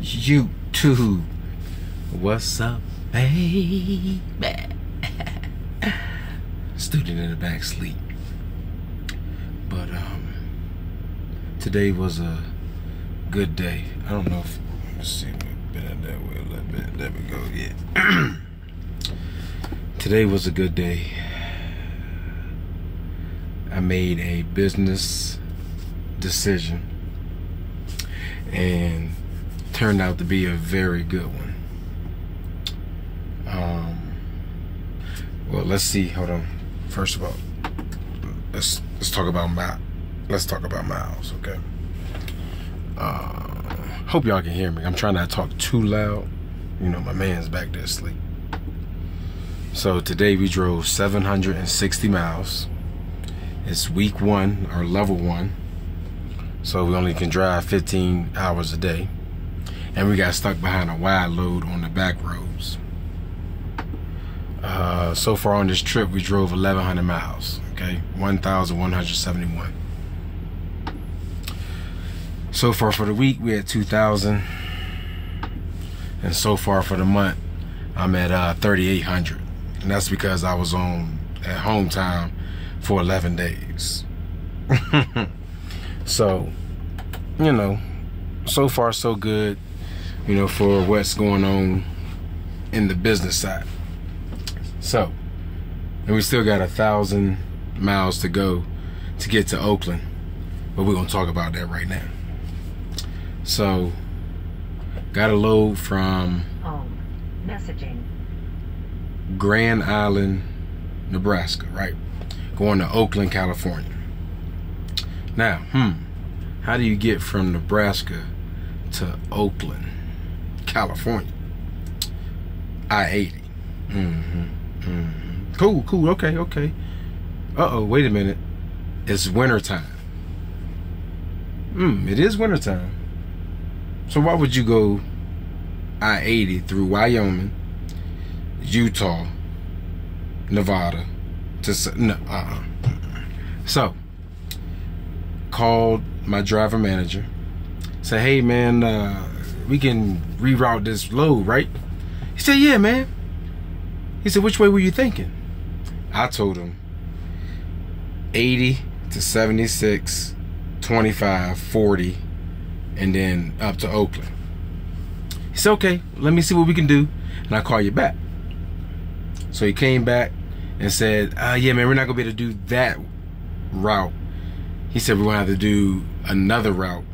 YouTube. What's up, baby? Student in the back sleep. But today was a good day. I don't know if, let's see, been that way a little bit. There we go. Yeah. Today was a good day. I made a business decision and turned out to be a very good one. Well, let's see. Hold on. First of all, let's talk about Miles, okay? Hope y'all can hear me. I'm trying not to talk too loud. You know, my man's back there asleep. So today we drove 760 miles. It's week 1 or level 1. So we only can drive 15 hours a day. And we got stuck behind a wide load on the back roads. So far on this trip, we drove 1,100 miles, okay? 1,171. So far for the week, we had 2,000. And so far for the month, I'm at 3,800. And that's because I was at home time for 11 days. So, you know, so far so good, you know, for what's going on in the business side. So, and we still got 1,000 miles to go to get to Oakland, but we're gonna talk about that right now. So, got a load from messaging Grand Island, Nebraska, right? Going to Oakland, California. Now, how do you get from Nebraska to Oakland, California? I-80. Cool, okay. Uh-oh, wait a minute. It's wintertime. It is wintertime. So why would you go I-80 through Wyoming, Utah, Nevada to So called my driver manager, said, hey man, we can reroute this load, right? He said, yeah man. He said, which way were you thinking? I told him 80 to 76, 25, 40, and then up to Oakland. He said, okay, let me see what we can do, and I'll call you back. So he came back and said, yeah man, we're not gonna be able to do that route. He said we're gonna have to do another route,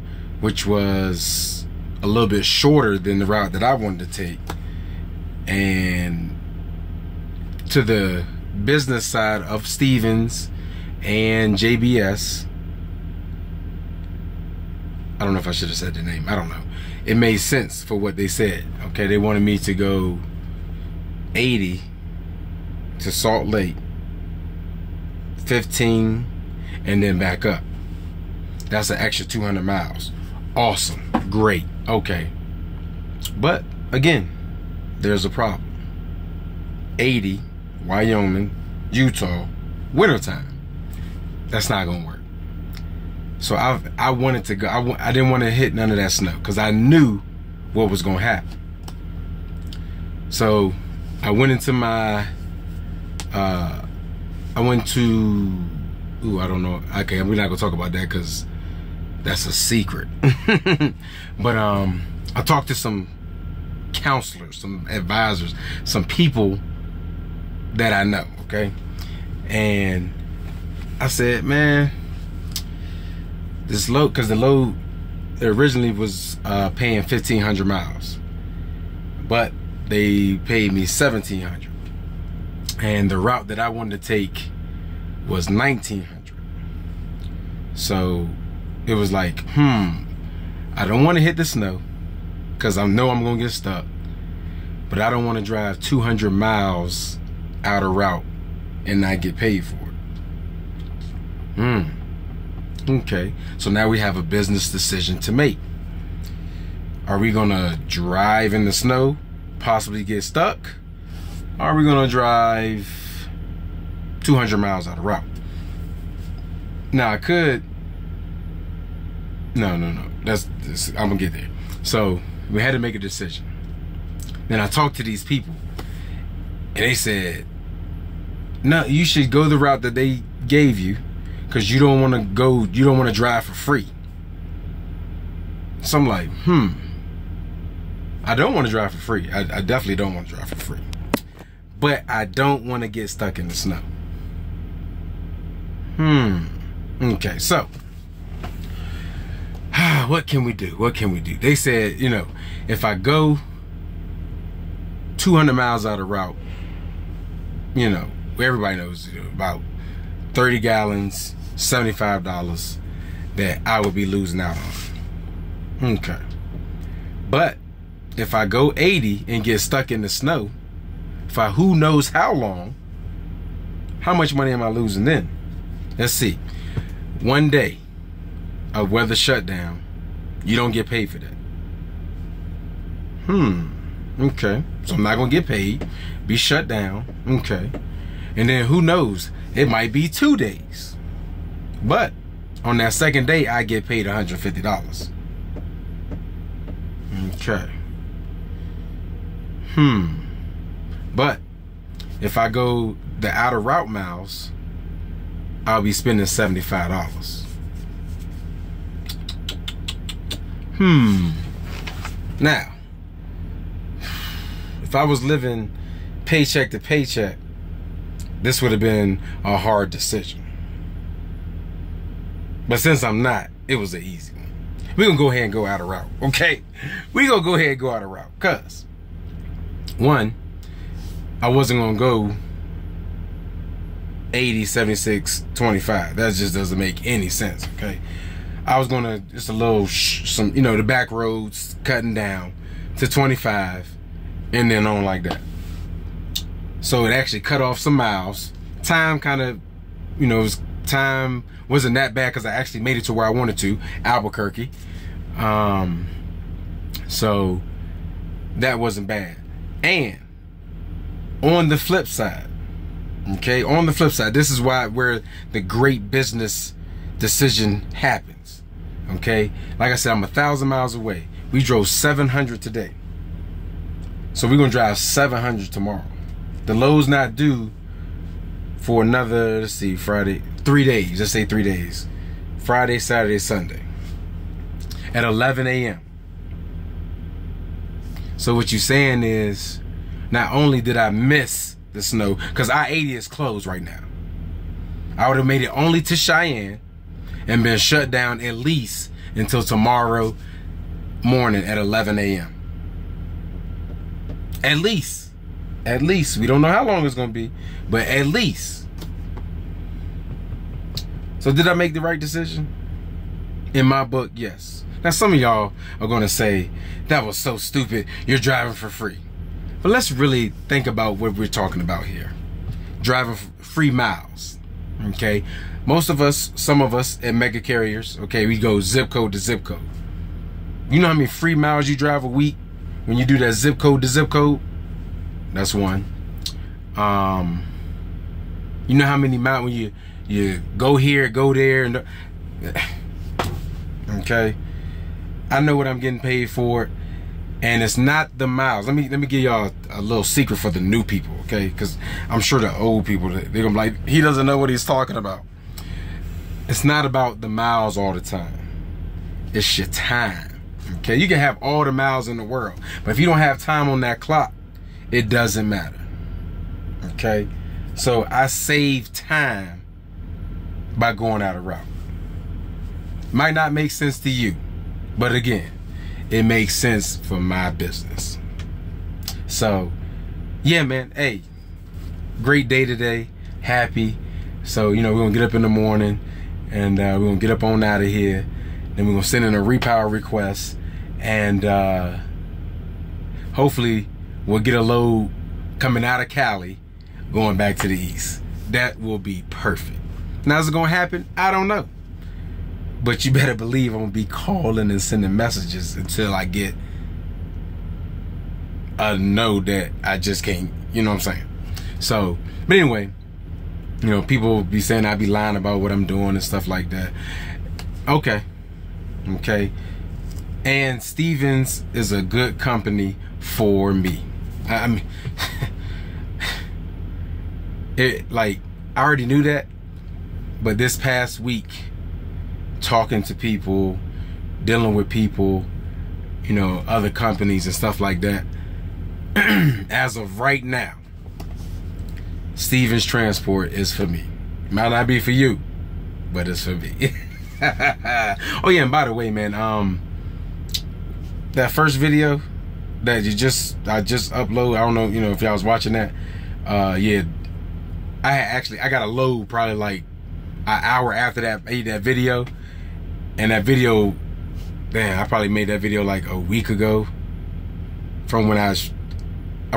which was a little bit shorter than the route that I wanted to take. And to the business side of Stevens and JBS, I don't know if I should have said the name, I don't know. It made sense for what they said, okay? They wanted me to go 80 to Salt Lake, 15, and then back up. That's an extra 200 miles. Awesome, great, okay. But again, there's a problem. 80, Wyoming, Utah, wintertime. That's not gonna work. So I wanted to go. I didn't want to hit none of that snow because I knew what was gonna happen. So I went into my. I went to. Ooh, I don't know. Okay, we're not gonna talk about that because that's a secret. But I talked to some counselors, some advisors, some people that I know, okay? And I said, man, this load, because the load originally was paying 1,500 miles, but they paid me 1,700, and the route that I wanted to take was 1,900. So it was like, I don't want to hit the snow because I know I'm gonna get stuck, but I don't want to drive 200 miles out of route and not get paid for it. Okay, so now we have a business decision to make. Are we gonna drive in the snow, possibly get stuck? Or are we gonna drive 200 miles out of route? Now I could, no, I'm gonna get there. So We had to make a decision. Then I talked to these people, and they said, no, you should go the route that they gave you, because you don't want to drive for free. So I'm like, I don't want to drive for free. I definitely don't want to drive for free. But I don't want to get stuck in the snow. Okay, so what can we do? What can we do? They said, you know, if I go 200 miles out of route, you know, everybody knows, you know, about 30 gallons, $75 that I would be losing out on. Okay. But if I go 80 and get stuck in the snow for who knows how long, how much money am I losing then? Let's see. One day of weather shutdown, you don't get paid for that. Okay. So I'm not gonna get paid, be shut down. Okay. And then who knows? It might be 2 days. But on that second day, I get paid $150. Okay. But if I go the outer route miles, I'll be spending $75. Now, if I was living paycheck to paycheck, this would have been a hard decision. But since I'm not, it was an easy one. We're gonna go ahead and go out of route, okay? We're gonna go ahead and go out of route. Cause one, I wasn't gonna go 80, 76, 25. That just doesn't make any sense, okay? I was gonna just a little, some, you know, the back roads cutting down to 25 and then on like that. So it actually cut off some miles. Time kind of, you know, time wasn't that bad because I actually made it to where I wanted to, Albuquerque. So that wasn't bad. And on the flip side, okay, on the flip side, this is where the great business decision happens. Okay, like I said, I'm 1,000 miles away. We drove 700 today, so we're gonna drive 700 tomorrow. The load's not due for another, let's see, Friday, 3 days. Let's say 3 days. Friday, Saturday, Sunday at 11 a.m. So what you're saying is, not only did I miss the snow, because I-80 is closed right now. I would have made it only to Cheyenne and been shut down at least until tomorrow morning at 11 a.m. At least. At least. We don't know how long it's going to be, but at least. So did I make the right decision? In my book, yes. Now some of y'all are going to say, that was so stupid, you're driving for free. But let's really think about what we're talking about here. Driving free miles, okay? Most of us, some of us at mega carriers, okay, we go zip code to zip code. You know how many free miles you drive a week when you do that zip code to zip code? That's one. You know how many miles when you go here, go there, and okay? I know what I'm getting paid for, and it's not the miles. Let me give y'all a little secret for the new people, okay? Because I'm sure the old people, they're gonna be like, he doesn't know what he's talking about. It's not about the miles all the time. It's your time, okay? You can have all the miles in the world, but if you don't have time on that clock, it doesn't matter, okay? So I save time by going out of route. Might not make sense to you, but again, it makes sense for my business. So yeah, man, hey, great day today, happy. So, you know, we're gonna get up in the morning and we're gonna get up on out of here. Then we're gonna send in a repower request, and hopefully we'll get a load coming out of Cali going back to the east. That will be perfect. Now, is it gonna happen? I don't know. But you better believe I'm gonna be calling and sending messages until I get a no that I just can't, you know what I'm saying? So, but anyway, you know, people be saying I be lying about what I'm doing and stuff like that. Okay. Okay. And Stevens is a good company for me. I mean, I already knew that, but this past week, talking to people, dealing with people, you know, other companies and stuff like that, as of right now, Stevens Transport is for me. Might not be for you, but it's for me. Oh yeah, and by the way, man, that first video that I just uploaded, I don't know, you know, if y'all was watching that, yeah, I got a load probably like an hour after that I made that video, and that video, damn, I probably made that video like a week ago from when I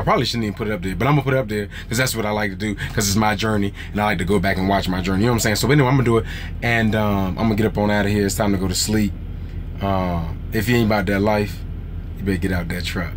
probably shouldn't even put it up there, but I'm gonna put it up there because that's what I like to do, because it's my journey and I like to go back and watch my journey, you know what I'm saying? So anyway, I'm gonna do it, and I'm gonna get up on out of here. It's time to go to sleep. If you ain't about that life, you better get out that truck.